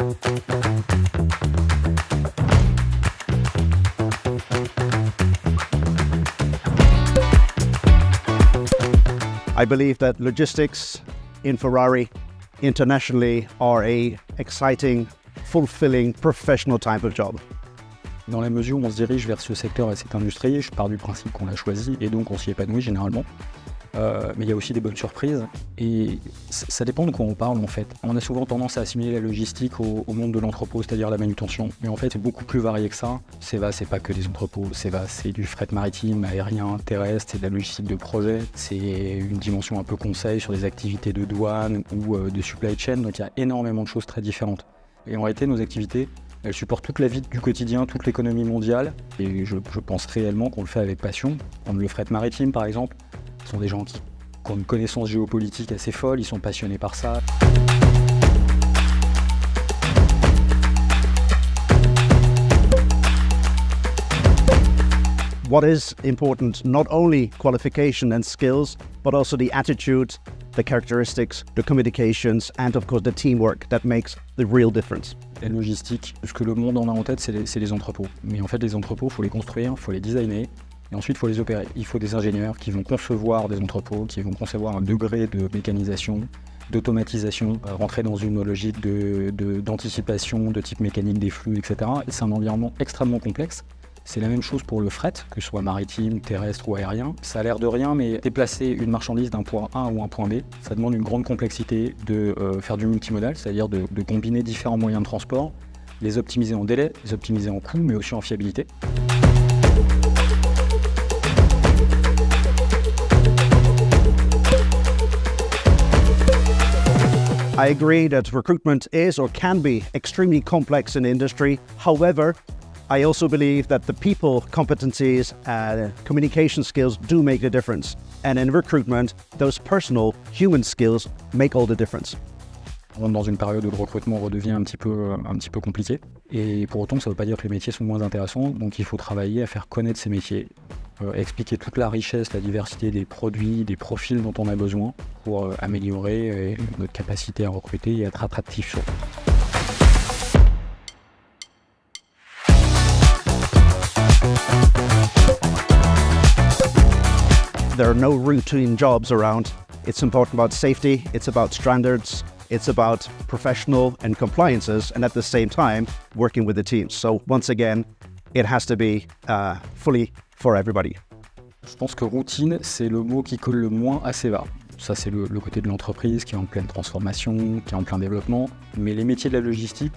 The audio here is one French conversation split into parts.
I believe that logistics in Ferrari internationally are an exciting, fulfilling, professional type of job. Dans la mesure où on se dirige vers ce secteur et cette industrie, je pars du principe qu'on l'a choisi et donc on s'y épanouit généralement. Mais il y a aussi des bonnes surprises et ça dépend de quoi on parle en fait. On a souvent tendance à assimiler la logistique au monde de l'entrepôt, c'est-à-dire la manutention. Mais en fait, c'est beaucoup plus varié que ça. CEVA, c'est pas que des entrepôts. CEVA, c'est du fret maritime, aérien, terrestre, c'est de la logistique de projet. C'est une dimension un peu conseil sur des activités de douane ou de supply chain. Donc il y a énormément de choses très différentes. Et en réalité, nos activités, elles supportent toute la vie du quotidien, toute l'économie mondiale. Et je pense réellement qu'on le fait avec passion. Prendre le fret maritime par exemple. Ce sont des gens qui ont une connaissance géopolitique assez folle, ils sont passionnés par ça. What is important, not only qualification and skills, but also the attitude, the characteristics, the communications, and of course the teamwork that makes the real difference. La logistique, ce que le monde en a en tête, c'est les entrepôts. Mais en fait, les entrepôts, il faut les construire, il faut les designer. Et ensuite, il faut les opérer. Il faut des ingénieurs qui vont concevoir des entrepôts, qui vont concevoir un degré de mécanisation, d'automatisation, rentrer dans une logique d'anticipation, de type mécanique des flux, etc. Et c'est un environnement extrêmement complexe. C'est la même chose pour le fret, que ce soit maritime, terrestre ou aérien. Ça a l'air de rien, mais déplacer une marchandise d'un point A ou un point B, ça demande une grande complexité de faire du multimodal, c'est-à-dire de combiner différents moyens de transport, les optimiser en délai, les optimiser en coût, mais aussi en fiabilité. I agree that recruitment is or can be extremely complex in the industry. However, I also believe that the people competencies and communication skills do make a difference. And in recruitment, those personal human skills make all the difference. On rentre dans une période où le recrutement redevient un petit peu compliqué. Et pour autant, ça ne veut pas dire que les métiers sont moins intéressants. Donc il faut travailler à faire connaître ces métiers, expliquer toute la richesse, la diversité des produits, des profils dont on a besoin pour améliorer notre capacité à recruter et à être attractif sur. There are no routine jobs around. It's important about safety, it's about standards, it's about professional and compliances, and at the same time, working with the teams. So once again, it has to be fully for everybody. Je pense que routine, c'est le mot qui colle le moins à CEVA. Ça, c'est le côté de l'entreprise qui est en pleine transformation, qui est en plein développement. Mais les métiers de la logistique,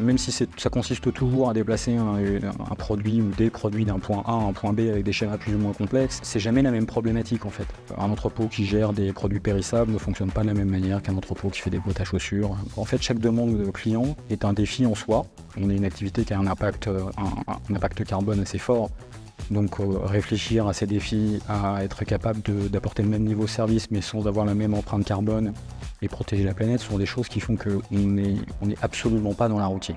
même si ça consiste toujours à déplacer un produit ou des produits d'un point A à un point B avec des schémas plus ou moins complexes, c'est jamais la même problématique en fait. Un entrepôt qui gère des produits périssables ne fonctionne pas de la même manière qu'un entrepôt qui fait des boîtes à chaussures. En fait, chaque demande client est un défi en soi. On est une activité qui a un impact carbone assez fort. Donc réfléchir à ces défis, à être capable d'apporter le même niveau de service mais sans avoir la même empreinte carbone et protéger la planète sont des choses qui font qu'on n'est absolument pas dans la routine.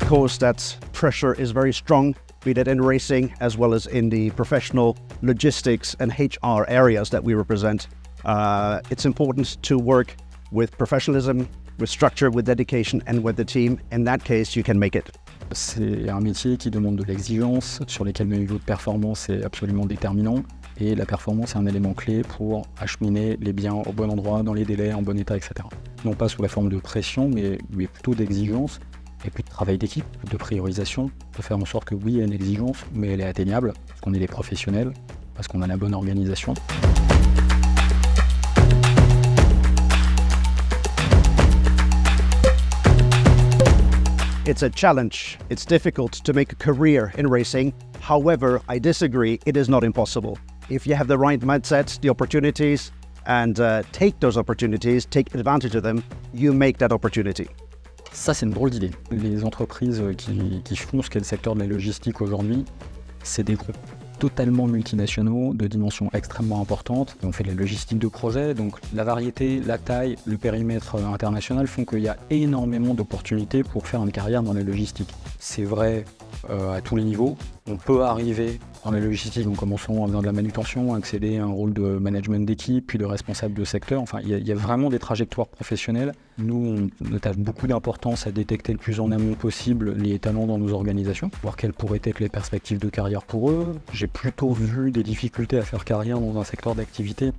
Of course, that pressure is very strong, be that in racing as well as in the professional logistics and HR areas that we represent. It's important to work with professionalism, with structure, with dedication and with the team. In that case, you can make it. C'est un métier qui demande de l'exigence, sur lesquels le niveau de performance est absolument déterminant. Et la performance est un élément clé pour acheminer les biens au bon endroit, dans les délais, en bon état, etc. Non pas sous la forme de pression, mais plutôt d'exigence. Et puis de travail d'équipe, de priorisation, de faire en sorte que oui, il y a une exigence, mais elle est atteignable, parce qu'on est des professionnels, parce qu'on a la bonne organisation. It's a challenge. It's difficult to make a career in racing. However, I disagree, it is not impossible. If you have the right mindset, the opportunities, and take those opportunities, take advantage of them, you make that opportunity. Ça, c'est une drôle d'idée. Les entreprises qui font ce qu'est le secteur de la logistique aujourd'hui, c'est des groupes totalement multinationaux, de dimensions extrêmement importantes. On fait de la logistique de projet, donc la variété, la taille, le périmètre international font qu'il y a énormément d'opportunités pour faire une carrière dans la logistique. C'est vrai à tous les niveaux, On peut arriver dans la logistique en commençant en faisant de la manutention, accéder à un rôle de management d'équipe, puis de responsable de secteur. Enfin, il y a vraiment des trajectoires professionnelles. Nous, on attache beaucoup d'importance à détecter le plus en amont possible les talents dans nos organisations, voir quelles pourraient être les perspectives de carrière pour eux. J'ai plutôt vu des difficultés à faire carrière dans un secteur d'activité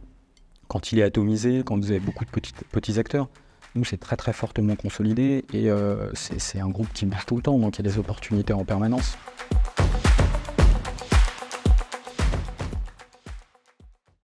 quand il est atomisé, quand vous avez beaucoup de petits acteurs. Nous, c'est très fortement consolidé et c'est un groupe qui bouge tout le temps, donc il y a des opportunités en permanence.